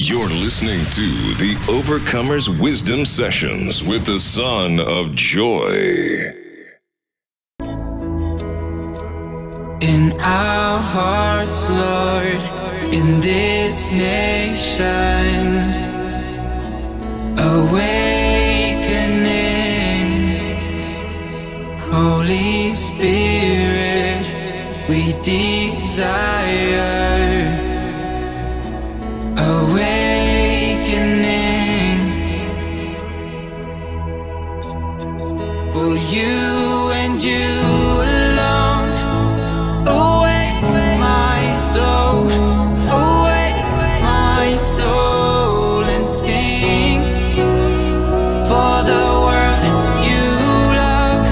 You're listening to the Overcomer's Wisdom Sessions with the Son of Joy. In our hearts, Lord, in this nation, awakening, Holy Spirit, we desire awakening for you and you alone. Awake my soul, and sing for the world you love.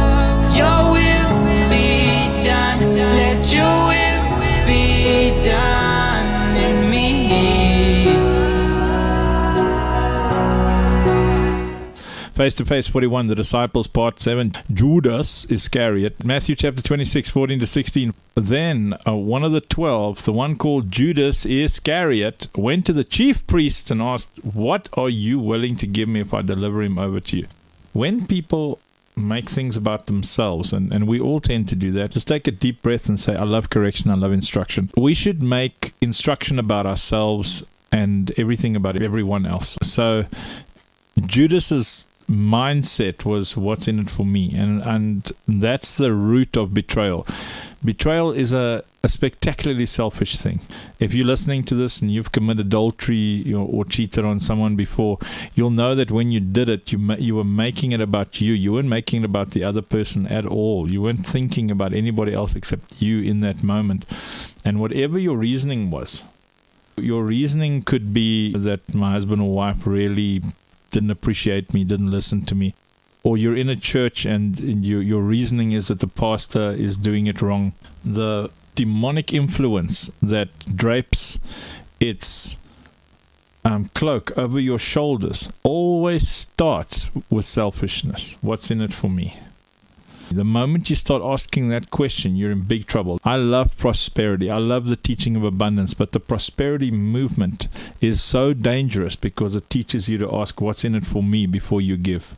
Your will be done. Let your will be done in me. Face to Face 41, the Disciples, Part 7, Judas Iscariot, Matthew chapter 26, 14 to 16. Then one of the 12, the one called Judas Iscariot, went to the chief priests and asked, "What are you willing to give me if I deliver him over to you?" When people make things about themselves, and we all tend to do that, just take a deep breath and say, "I love correction, I love instruction." We should make instruction about ourselves and everything about everyone else. So Judas's mindset was, what's in it for me? And that's the root of betrayal. Betrayal is a spectacularly selfish thing. If you're listening to this and you've committed adultery or cheated on someone before, you'll know that when you did it, you were making it about you. You weren't making it about the other person at all. You weren't thinking about anybody else except you in that moment. And whatever your reasoning was, your reasoning could be that my husband or wife really didn't appreciate me, didn't listen to me. Or you're in a church and your reasoning is that the pastor is doing it wrong. The demonic influence that drapes its cloak over your shoulders always starts with selfishness. What's in it for me? The moment you start asking that question, you're in big trouble. I love prosperity. I love the teaching of abundance, but the prosperity movement is so dangerous because it teaches you to ask, what's in it for me before you give.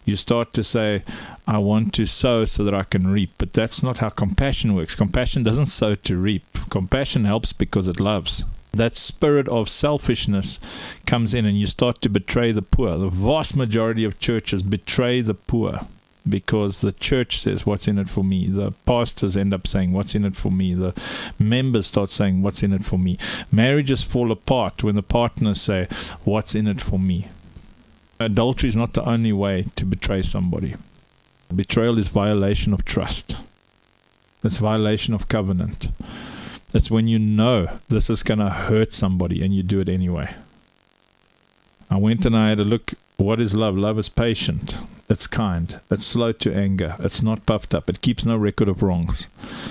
You start to say, I want to sow so that I can reap, but that's not how compassion works. Compassion doesn't sow to reap. Compassion helps because it loves. That spirit of selfishness comes in and you start to betray the poor. The vast majority of churches betray the poor, because the church says, what's in it for me? The pastors end up saying, what's in it for me? The members start saying, what's in it for me? Marriages fall apart when the partners say, what's in it for me? Adultery is not the only way to betray somebody. Betrayal is violation of trust. It's violation of covenant. That's when you know this is going to hurt somebody and you do it anyway. I went and I had a look. What is love? Love is patient. It's kind. It's slow to anger. It's not puffed up. It keeps no record of wrongs.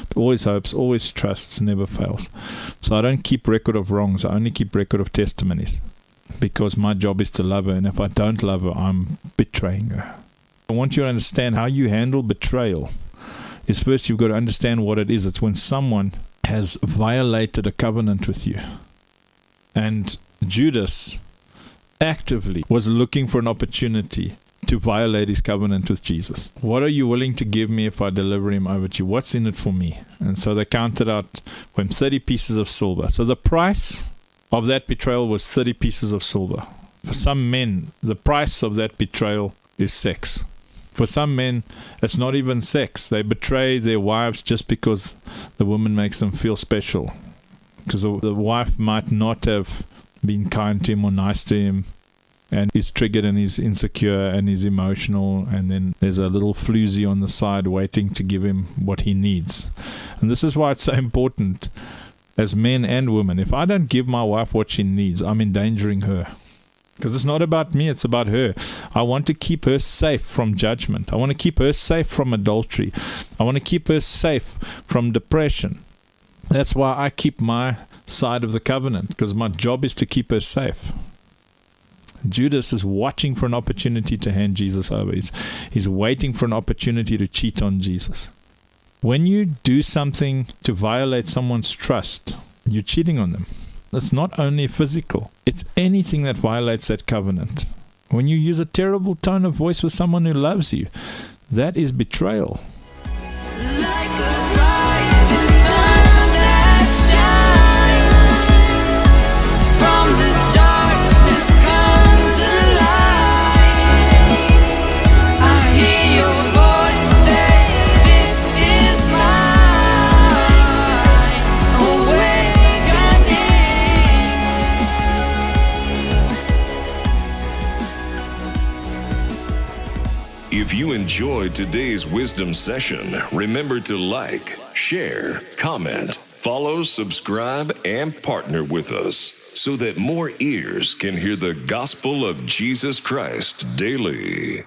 It always hopes, always trusts, never fails. So I don't keep record of wrongs. I only keep record of testimonies, because my job is to love her. And if I don't love her, I'm betraying her. I want you to understand how you handle betrayal is first you've got to understand what it is. It's when someone has violated a covenant with you. And Judas actively was looking for an opportunity to violate his covenant with Jesus. What are you willing to give me if I deliver him over to you? What's in it for me? And so they counted out for him 30 pieces of silver. So the price of that betrayal was 30 pieces of silver. For some men, the price of that betrayal is sex. For some men, it's not even sex. They betray their wives just because the woman makes them feel special. Because the wife might not have been kind to him or nice to him, and he's triggered and he's insecure and he's emotional, and then there's a little floozy on the side waiting to give him what he needs. And this is why it's so important as men and women. If I don't give my wife what she needs, I'm endangering her. Because it's not about me, it's about her. I want to keep her safe from judgment. I want to keep her safe from adultery. I want to keep her safe from depression. That's why I keep my side of the covenant, because my job is to keep her safe. Judas is watching for an opportunity to hand Jesus over. He's waiting for an opportunity to cheat on Jesus. When you do something to violate someone's trust, you're cheating on them. it's not only physical, it's anything that violates that covenant. When you use a terrible tone of voice with someone who loves you, that is betrayal. Like a rising sun that shines from the darkness comes the light. I hear your voice say, "This is mine." Awakening. If you enjoyed today's wisdom session, remember to like, share, comment, follow, subscribe, and partner with us so that more ears can hear the gospel of Jesus Christ daily.